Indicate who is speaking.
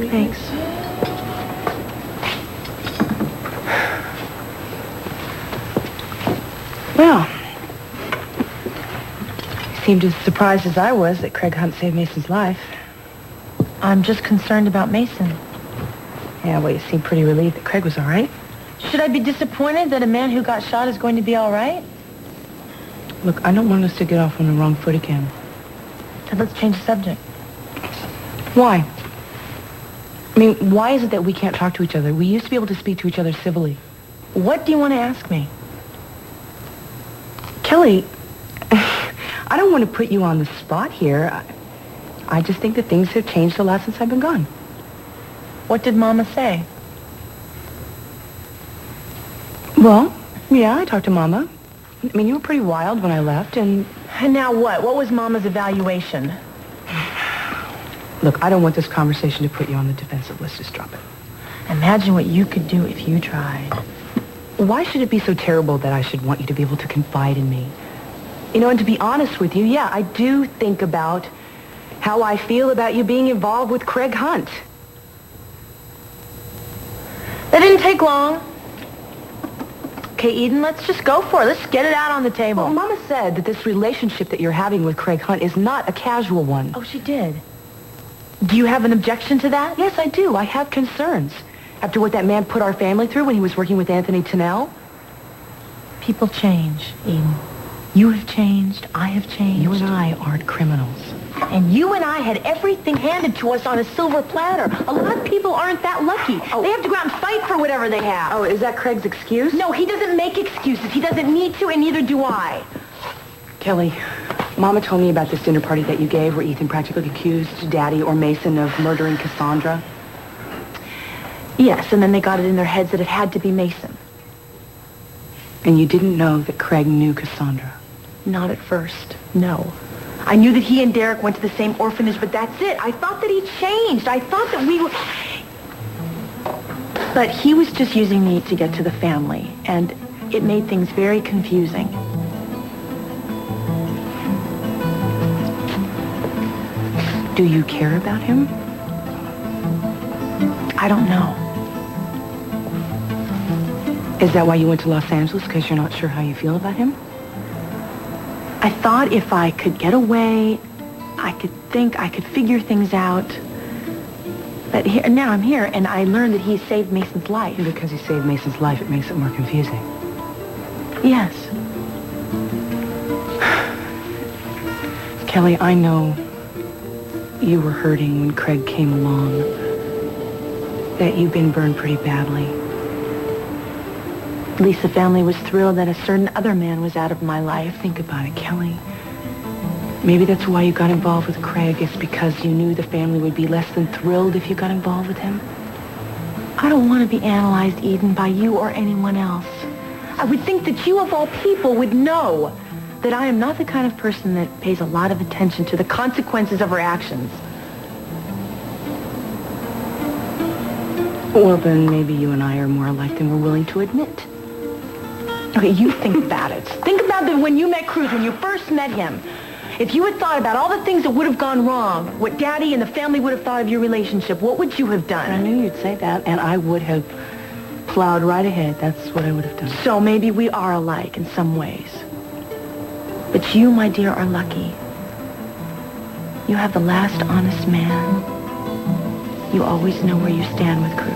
Speaker 1: Thanks. Well, you seemed as surprised as I was that Craig Hunt saved Mason's life.
Speaker 2: I'm just concerned about Mason.
Speaker 1: Yeah, well, you seem pretty relieved that Craig was all right.
Speaker 2: Should I be disappointed that a man who got shot is going to be all right?
Speaker 1: Look, I don't want us to get off on the wrong foot again.
Speaker 2: Then let's change the subject.
Speaker 1: Why? I mean, why is it that we can't talk to each other? We used to be able to speak to each other civilly.
Speaker 2: What do you want to ask me?
Speaker 1: Kelly, I don't want to put you on the spot here. I just think that things have changed a lot since I've been gone.
Speaker 2: What did Mama say?
Speaker 1: Well, yeah, I talked to Mama. I mean, you were pretty wild when I left, and...
Speaker 2: And now what? What was Mama's evaluation?
Speaker 1: Look, I don't want this conversation to put you on the defensive. Let's just drop it.
Speaker 2: Imagine what you could do if you tried.
Speaker 1: Why should it be so terrible that I should want you to be able to confide in me? You know, and to be honest with you, yeah, I do think about how I feel about you being involved with Craig Hunt.
Speaker 2: That didn't take long. Okay, Eden, let's just go for it. Let's get it out on the table.
Speaker 1: Well, Mama said that this relationship that you're having with Craig Hunt is not a casual one.
Speaker 2: Oh, she did. Do you have an objection to that?
Speaker 1: Yes, I do. I have concerns. After what that man put our family through when he was working with Anthony Tennell.
Speaker 2: People change, Eden. You have changed. I have changed.
Speaker 1: You and I aren't criminals.
Speaker 2: And you and I had everything handed to us on a silver platter. A lot of people aren't that lucky. Oh. They have to go out and fight for whatever they have.
Speaker 1: Oh, is that Craig's excuse?
Speaker 2: No, he doesn't make excuses. He doesn't need to, and neither do I.
Speaker 1: Kelly, Mama told me about this dinner party that you gave where Ethan practically accused Daddy or Mason of murdering Cassandra.
Speaker 2: Yes, and then they got it in their heads that it had to be Mason.
Speaker 1: And you didn't know that Craig knew Cassandra?
Speaker 2: Not at first, no. I knew that he and Derek went to the same orphanage, but that's it. I thought that he changed. I thought that we were... But he was just using me to get to the family, and it made things very confusing.
Speaker 1: Do you care about him?
Speaker 2: I don't know.
Speaker 1: Is that why you went to Los Angeles? Because you're not sure how you feel about him?
Speaker 2: I thought if I could get away, I could think, I could figure things out. But here, now I'm here, and I learned that he saved Mason's life.
Speaker 1: And because he saved Mason's life, it makes it more confusing.
Speaker 2: Yes.
Speaker 1: Kelly, I know you were hurting when Craig came along. That you've been burned pretty badly.
Speaker 2: At least the family was thrilled that a certain other man was out of my life.
Speaker 1: Think about it, Kelly. Maybe that's why you got involved with Craig. It's because you knew the family would be less than thrilled if you got involved with him.
Speaker 2: I don't want to be analyzed, Eden, by you or anyone else. I would think that you, of all people, would know that I am not the kind of person that pays a lot of attention to the consequences of her actions.
Speaker 1: Well, then maybe you and I are more alike than we're willing to admit.
Speaker 2: Okay, you think about it. Think about it when you met Cruz, when you first met him. If you had thought about all the things that would have gone wrong, what Daddy and the family would have thought of your relationship, what would you have done?
Speaker 1: I knew you'd say that, and I would have plowed right ahead. That's what I would have done.
Speaker 2: So maybe we are alike in some ways. But you, my dear, are lucky. You have the last honest man. You always know where you stand with Cruz.